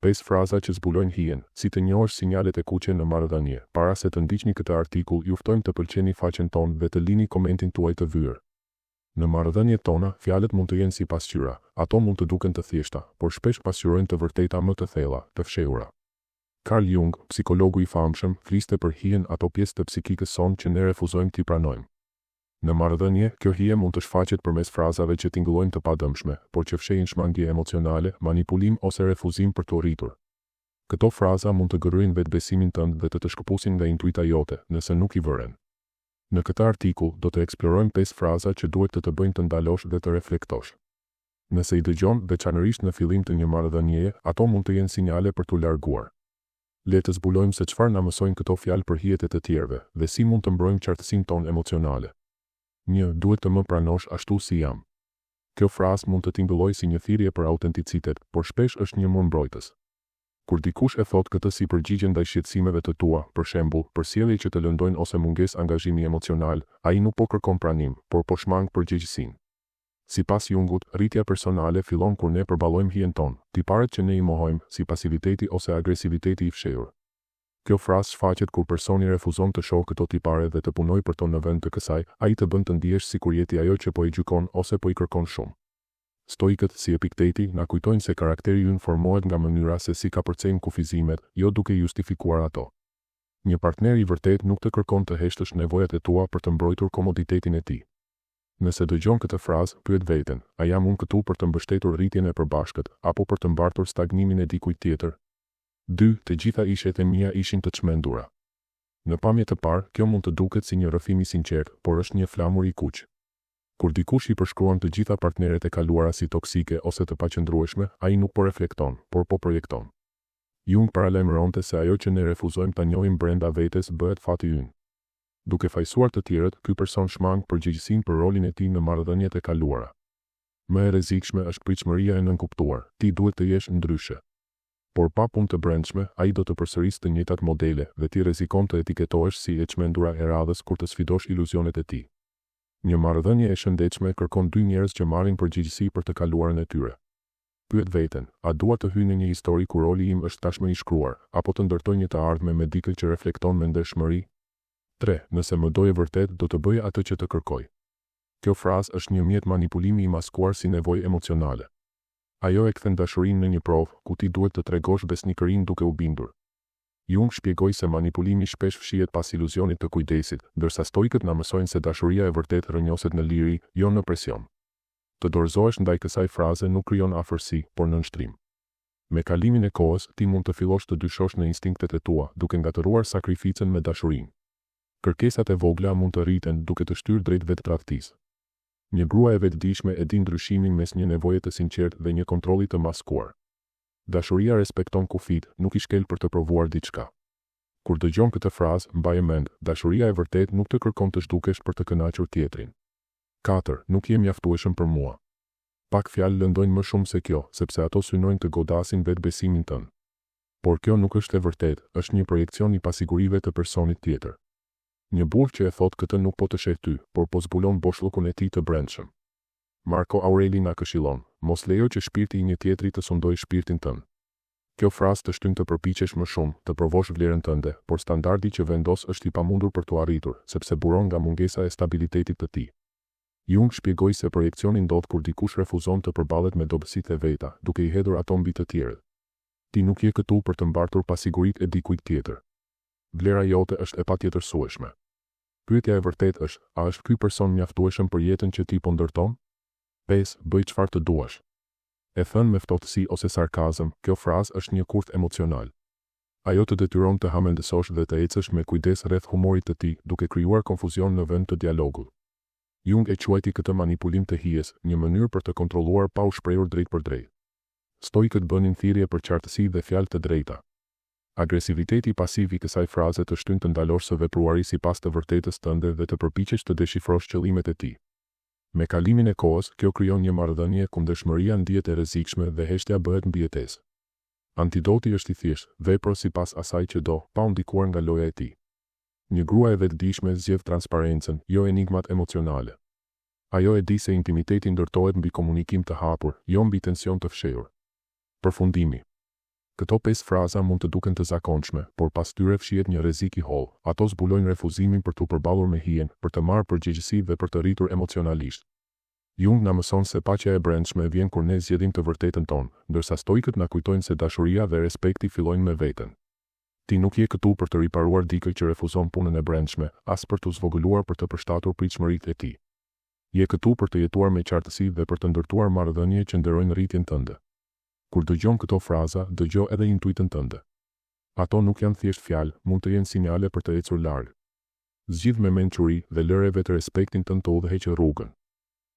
5 fraza që zbulojnë hijen, si të njohësh sinjalet e kuqe në marrëdhënie. Para se të ndiqni këtë artikull, ju ftojmë të pëlqeni faqen tonë dhe të lini komentin tuaj të vyer. Në marrëdhëniet tona, fjalët mund të jenë si pasqyra. Ato mund të duken të thjeshta, por shpesh pasqyrojnë të vërteta më të thella, të fshehura. Carl Jung, psikologu i famshëm, fliste për hijen, ato pjesë të psikikës sonë që ne refuzojmë t'i pranojmë. Në marrëdhënie, kjo hije mund të shfaqet përmes frazave që tingëllojnë të padëmshme, por që fshehin shmangje emocionale, manipulim ose refuzim për të rritur. Këto fraza mund të gërryjnë vetbesimin tënd dhe të shkëpusin nga intuita jote, nëse nuk i vëren. Në këtë artikull, do të eksplorojmë 5 fraza që duhet të bëjnë të ndalosh dhe të reflektosh. Nëse i dëgjon veçanërisht në fillim të një marrëdhënieje, ato mund të jenë sinjale për t'u larguar. Le të zbulojmë se çfarë na mësojnë këto fjalë për hijet e të tjerëve dhe si mund të mbrojmë qartësinë tonë emocionale. 1. Duhet të më pranosh ashtu si jam. Kjo frazë mund të tingëllojë si një thirrje për autenticitet, por shpesh është një murmbrojtës. Kur dikush e thot këtë si përgjigje ndaj shqetësimeve të tua, për shembull, për sjellje që të lëndojnë ose mungesë angazhimi emocional, ai nuk po kërkon pranim, por po shmang përgjegjësinë. Sipas Jungut, rritja personale fillon kur ne përballojmë hijen tonë, tiparet që ne i mohojmë, si pasiviteti ose agresiviteti i fshehur. Kjo frazë shfaqet kur personi refuzon të shohë këto tipare dhe të punojë për to në vend të kësaj, ai të bën të ndihesh sikur jeti ajo që po i gjykon ose po i kërkon shumë. Stoikët si Epikteti na kujtojnë se karakteri ynë formohet nga mënyra se si ka përcejmë kufizimet, jo duke justifikuar ato. Një partner i vërtet nuk të kërkon të heshtësh nevojat e tua për të mbrojtur komoditetin e tij. Nëse dëgjon këtë frazë, pyet veten, a jam unë këtu për të mbështetur rritjen e përbashkët apo për të mbartur stagnimin e dikujt tjetër? 2. Të gjitha ishet e mia ishin të çmendura. Në pamje të parë, kjo mund të duket si një rrëfim i sinqert, por është një flamur i kuq. Kur dikush i përshkruan të gjitha partneret e kaluara si toksike ose të paqëndrueshme, ai nuk po reflekton, por po projekton. Jung paralajmëronte se ajo që ne refuzojmë ta njohim brenda vetes bëhet fati ynë. Duke fajsuar të tjerët, ky person shmang përgjegjësinë për rolin e tij në marrëdhëniet e kaluara. Më e rrezikshme është pritshmëria e nënkuptuar. Ti duhet të jesh ndryshe. Por pa punë të brendshme, ai do të përsërisë të njëjtat modele dhe ti rrezikon të etiketohesh si e çmendura e radhës kur të sfidosh iluzionet e tij. Një marrëdhënie e shëndetshme kërkon 2 njerëz që marrin përgjegjësi për të kaluarën e tyre. Pyet veten, a dua të hyj në një histori ku roli im është tashmë i shkruar, apo të ndërtoj një të ardhme me dikë që reflekton me ndershmëri? 3. Nëse më doje vërtet, do të bëj atë që të kërkoj. Kjo frazë është një mjet manipulimi i maskuar si nevojë emocionale. Ajo e kthen dashurinë në një provë ku ti duhet të tregosh besnikërinë duke u bindur. Jung shpjegoi se manipulimi shpesh fshihet pas iluzionit të kujdesit, ndërsa stoikët na mësojnë se dashuria e vërtetë rrënjoset në liri, jo në presion. Të dorëzohesh ndaj kësaj fraze nuk krijon afërsi, por nënshtrim. Me kalimin e kohës, ti mund të fillosh të dyshosh në instinktet e tua, duke ngatëruar sakrificën me dashurinë. Kërkesat e vogla mund të rriten duke të shtyrë drejt vettradhtisë. Një grua e vetëdijshme e di ndryshimin mes një nevoje të sinqertë dhe një kontrolli të maskuar. Dashuria respekton kufit, nuk i shkel për të provuar diçka. Kur dëgjon këtë frazë, mbaje mend, dashuria e vërtet nuk të kërkon të zhdukesh për të kënaqur tjetrin. 4. Nuk je mjaftueshëm për mua. Pak fjalë lëndojnë më shumë se kjo, sepse ato synojnë të godasin vetbesimin tënd. Por kjo nuk është e vërtet, është një projekcion i pasigurive të personit tjetër. Një burr që e thot këtë nuk po të sheh ty, por po zbulon boshllukun e tij të brendshëm. Marco Aureli na këshillon, mos lejo që shpirti i një tjetri të sundojë shpirtin tënd. Kjo frazë të shtyn të përpiqesh më shumë, të provosh vlerën tënde, por standardi që vendos është i pamundur për t'u arritur, sepse buron nga mungesa e stabilitetit të tij. Jung shpjegoi se projekcioni ndodh kur dikush refuzon të përballet me dobësitë e veta, duke i hedhur ato mbi të tjerët. Ti nuk je këtu për të mbartur pasiguritë e dikujt tjetër. Vlera jote është e patjetërsueshme. Pyetja e vërtetë është, a është ky person mjaftueshëm për jetën që ti po ndërton? 5. Bëj çfarë të duash. E thënë me ftohtësi ose sarkazëm, kjo frazë është një kurth emocional. Ajo të detyron të hamendësosh dhe të ecësh me kujdes rreth humorit të tij, duke krijuar konfuzion në vend të dialogut. Jung e quajti këtë manipulim të hijes, një mënyrë për të kontrolluar pa u shprehur drejt për drejt. Stoikët bënin thirrje për qartësi dhe fjalë të drejta. Agresiviteti pasiv i kësaj fraze të shtyn të ndalosh së vepruari sipas të vërtetës tënde dhe të përpiqesh të deshifrosh qëllimet e tij. Me kalimin e kohës, kjo krijon një marrëdhënie ku ndershmëria ndihet e rrezikshme dhe heshtja bëhet mbijetesë. Antidoti është i thjeshtë, vepro sipas asaj që do, pa u ndikuar nga loja e tij. Një grua e vetëdijshme zgjedh transparencën, jo enigmat emocionale. Ajo e di se intimiteti ndërtohet mbi komunikim të hapur, jo mbi tension të fshehur. Përfundimi. Këto 5 fraza mund të duken të zakonshme, por pas tyre fshihet një rrezik i holl. Ato zbulojnë refuzimin për t'u përballur me hijen, për të marrë përgjegjësi dhe për të rritur emocionalisht. Jung na mëson se paqja e brendshme vjen kur ne zgjedhim të vërtetën tonë, ndërsa stoikët na kujtojnë se dashuria dhe respekti fillojnë me veten. Ti nuk je këtu për të riparuar dikë që refuzon punën e brendshme, as për të zvogëluar për të përshtatur pritshmëritë e tij. Je këtu për të jetuar me qartësi dhe për të ndërtuar marrëdhënie që nderojnë rritjen tënde. Kur dëgjon këto fraza, dëgjo edhe intuitën tënde. Ato nuk janë thjesht fjalë, mund të jenë sinjale për të ecur larg. Zgjidh me mençuri dhe lëre vetë respektin tënd të udhëheqë rrugën.